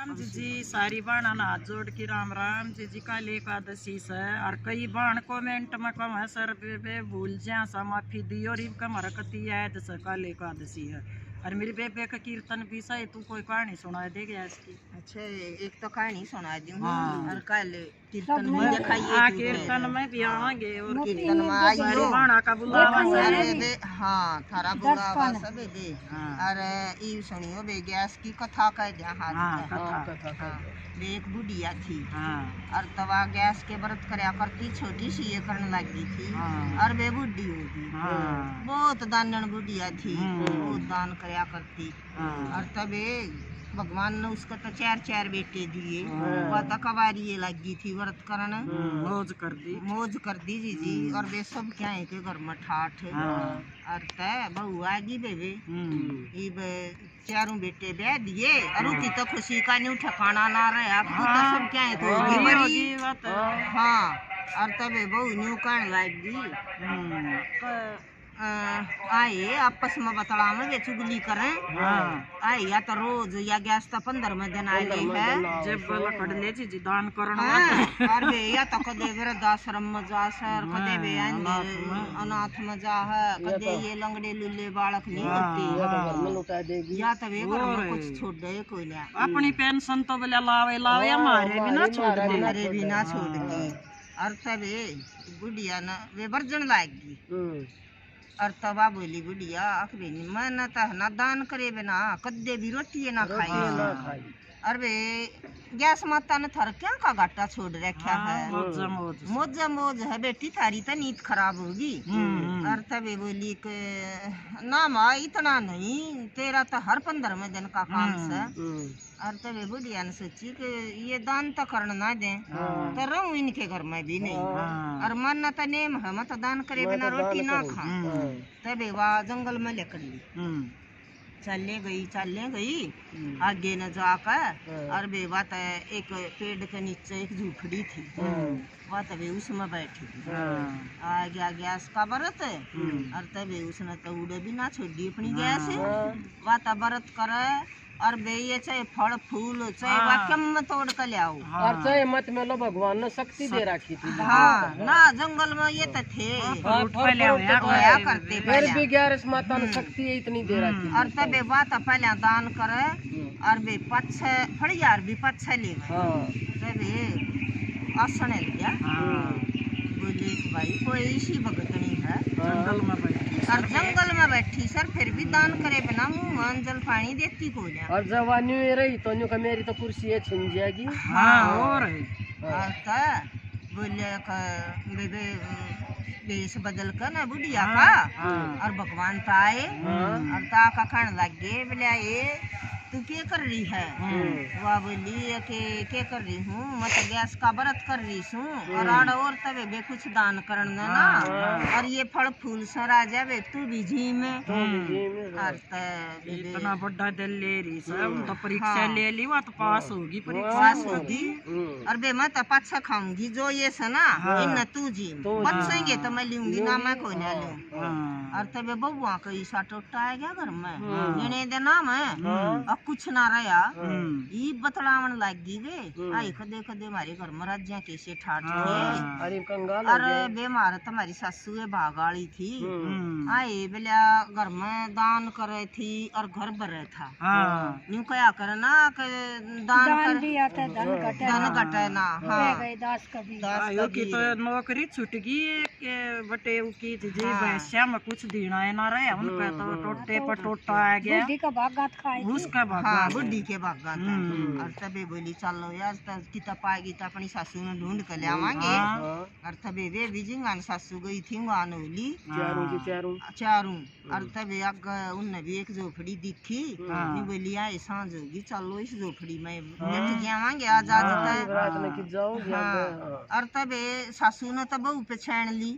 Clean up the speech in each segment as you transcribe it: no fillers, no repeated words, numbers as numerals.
जी सारी बाणा ना हाथ जोड़ के राम राम जी काली एकादशी से और कई बाण कमेंट में कम है सर बे भूल जा सा माफी दियो री कमर कती याद से काली एकादशी है और मेरी बेबे का कीर्तन भी सही तू कोई कहानी सुना दे गया इसकी। अच्छा एक तो कहानी सुना दी हाँ। और कल कीर्तन में दिखाइए कीर्तन में भी आवांगे और कीर्तन में आइयो बाणा का बुलावा दे हाँ थारा बुलावा सब दे और ई सुनियो बे गैस की कथा कह दिया हाथ कथा एक बुढ़िया थी और तवा गैस के व्रत करया करती छोटी सी ये करने लगी थी और वे बुढ़ी होगी बहुत दानन बुढ़िया थी बहुत दान करया करती और तबे भगवान ने उसको तो चार चार बेटे दिए वह तो कवारी लगी थी व्रत करन मौज कर दी जी और वे सब क्या है के घर में ठाठ और तय बहू आगी बेबे चारों बेटे ब्याह दिए और उसकी तो खुशी का नहीं ठिकाना ना रहा तो सब क्या है तो हाँ और तबे बहू न्यू कहने लगी आए आपस में बतला में वे चुगली करें आए या तो रोज या गैस तो 15 दिन आए है जब लकड़ ले जी दान करना और वे या तो कदे वृद्धाश्रम में जा सर कदे वे अनाथ में जा है कदे ये लंगड़े लुल्ले बालक नहीं होती या तो वे घर में कुछ छोड़ दे कोई ना अपनी पेंशन तो बोले लावे लावे हमारे बिना छोड़ दे हमारे बिना छोड़ दी और तबे बुढ़िया ना वे बर्जन लाएगी और तबा बोली बुढ़िया अखबे मैं ना दान करे बिना कद्दे भी रोटी ना खाई और वे गैस माता ने थर क्या का घाटा छोड़ रखा है मौज है बेटी थारी तो नींद खराब होगी और तबे बोली के ना माँ इतना नहीं तेरा तो हर 15 दिन का काम से और तबे बुढ़िया ने सोची कि ये दान तो करना ना दे तो रहूं इनके घर में भी नहीं और मन तो नेम है मत दान करे बिना रोटी ना खा तबे वह जंगल में लेकर ली चले गई आगे न जाकर और वे बात एक पेड़ के नीचे एक झूपड़ी थी वह तभी उसमें बैठी थी आगे आ गया उसका व्रत और तभी उसने तो उड़े भी ना छोड़ी अपनी गैस वह तो व्रत करे और वे ये चाहे फल फूल चाहे वाक्यम में तोड़ कर ले आओ और चाहे मत में लो भगवान ने शक्ति दे रखी थी हाँ ना जंगल में ये तो थे करते फिर भी 11 माता ने शक्ति इतनी दे रखी और तबे बात पहले दान करे और वे पछे फड़ियार भी पछे ले तबे आसने लिया बोले भाई कोई इसी भगतनी है जंगल में बैठी सर फिर भी दान करे बिना मुँह जल पानी देती को और जवानी में रही तो न्यू का मेरी तो कुर्सी है छिन जाएगी और बोले बेस बदल कर ना बुढ़िया का और भगवान तो आए और ता का खान लग गए बोले ये तू क्या कर रही है वह बोली के कर रही हूँ मैं तो गैस का व्रत कर रही हूँ और आड़ और तबे बे कुछ दान करना ना और ये फल फूल सर आ जावे तू भी जी में और इतना बड़ा दिल ले रही सब तो परीक्षा ले ली वो तो पास होगी पास होगी और बे मैं तो पच्छा खाऊंगी जो ये से ना इन तू जी बचेंगे तो मैं लूंगी ना मैं कोई ना लूं और तबे बउआ को ईसा टोटा आ गया घर में जने देना मैं कुछ ना रहा ये बतलावन लगी वे आई कदे कदे हमारे घर में राज्य कैसे ठाठ अरे बेमार तुम्हारी सासू भागाड़ी थी आई बोलिया घर में दान करे थी और घर भरे था न्यू क्या करे ना दान कर धन घटे ना की तो नौकरी छूट गई बटे की भैंसिया में कुछ देना है ना रहे उनका तो टोटे पर टोटा आ गया उसका हाँ बुढ़ी के बागान और तबे बोली चलो यार किता पाएगी तो अपनी सासू ने ढूंढ कर ले आवांगे और तबे वे बिजिंगान सासू गई थी वहाँ नौली चारों और तबे उनने भी एक झोपड़ी दिखी नहीं बोली आई सांझ होगी चलो इस झोपड़ी में बैठ जावांगे आज और तबे सासू ने तो बहू पे छेड़ ली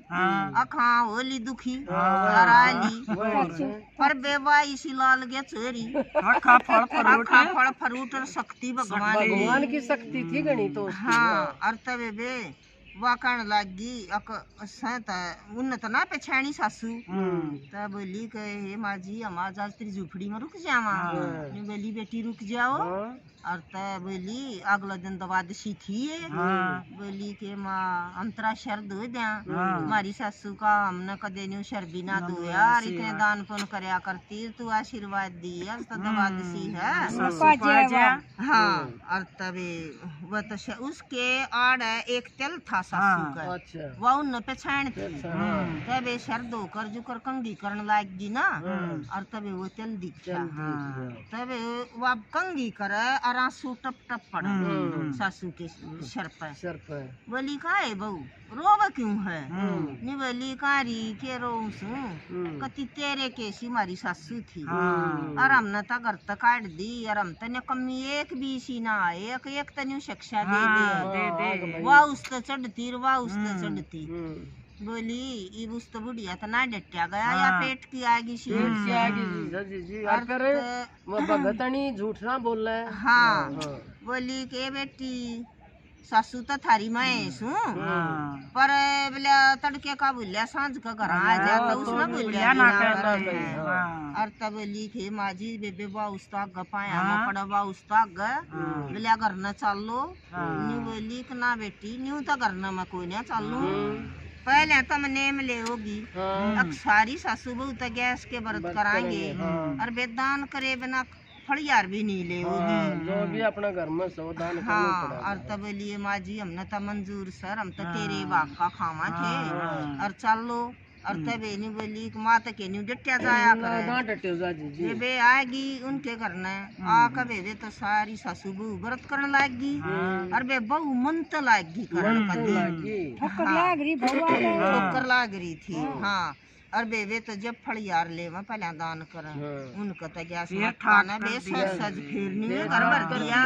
अखा होली दुखी और आली पर बेवा इसी लाल गया चोरी फल फ्रूट और शक्ति भगवान की शक्ति थी गणी तो हाँ और तबे बे वाकण लगी उन्नत ना पछाणी सासू तब बोली के हे माँ जी हमारा आज तेरी झुपड़ी में रुक जावा बोली बेटी रुक जाओ और तब बोली अगला दिन दवादशी थी हाँ। बोली के माँ अंतरा शर दो दिया हाँ। हमारी सासू का हमने कदे न्यू शर भी ना दो यार इतने दान पुण्य करया करती तू आशीर्वाद दी अब तो दवादशी है सासू पा जा। हाँ और तबे वो तो उसके आड़ एक तेल था सासू हाँ। का अच्छा वह उन पहचान थी हाँ तबे शर दो कर जुकर कंगी करने लागी ना और तबे वो तेल दिखा हाँ। तबे वो अब कंगी करे और आंसू टप टप पड़ा सासू के सर पर सर पर बोली का है बहू रोवा क्यों है नी बोली कारी के रोऊं सू कति तेरे केसी मारी सासू थी हाँ। और हमने तो घर तक काट दी और हम तने कमी एक भी सी ना आए एक तने शिक्षा दे हाँ, दे दे। वाह उस तो चढ़ती वाह उस तो चढ़ती बोली इब उस तो बुढ़िया तो ना डटिया गया या पेट की आगी सी पेट से आगे जी जी और करे वो भगतनी झूठ ना बोल रहा है हाँ बोली के बेटी सासू तो थारी मैं सू हाँ। पर बोले तड़के का बोलिया सांझ का घर आ जा तो उसने बोलिया ना ना कर करे। हाँ। और तब बोली के माजी बेबे बा उस्ता गपाया मा पड़ा बा उस्ता ग बोलिया घर न चालो नी बोली कि ना बेटी न्यू तो घर न मैं कोई ना चालू पहले तो मैं नेम ले होगी अब सारी सासू बहू तो गैस के व्रत कराएंगे और बेदान करे बिना फड़ियार भी नहीं ले होगी जो भी अपना घर में सावधान करना हाँ पड़ा और तब बोलिए माँ जी हमने तो मंजूर सर हम तो तेरे बाप का खामा थे और चलो और तब नहीं बोली कि माँ तो के नहीं डटिया जाया करे ना डटे जा जी जी बेबे आएगी उनके घर ने आकर बेबे तो सारी सासू बहू व्रत करने लागी और बे बहू मन तो लागी करने का दिन ठोकर लाग रही थी हाँ और बेबे तो जब फड़ियार ले वहाँ पहले दान करें उनका तो गैस खाना बे सज फिरनी में घर भर दिया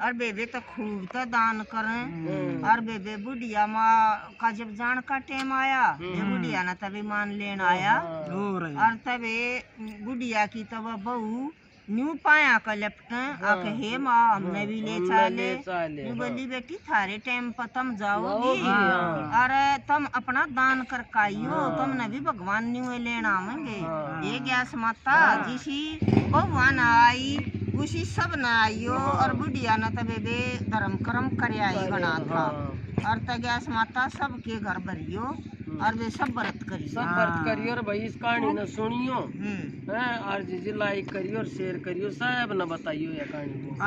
और बेबे तो खूब तो दान करें और बेबे बुढ़िया माँ का जब जान का टाइम आया ये बुढ़िया ना तभी मान लेन आया और तबे बुढ़िया की तब बहू न्यू पाया का लेफ्ट आके हे माँ हमने भी ले चाले न्यू बोली बेटी थारे टाइम पर तुम जाओगी और तुम अपना दान कर काइयो तुमने भी भगवान न्यू लेना आवेंगे ये गैस माता जिसी भगवान आई उसी सब न आइयो और बुढ़िया न तबे बे धर्म कर्म कर आई बना था और तगैस माता सबके घर भरियो और वे सब व्रत करियो और भाई इस कहानी न सुनियो हैं और जी लाइक करियो और शेयर करियो सब न बताइयो ये कहानी को।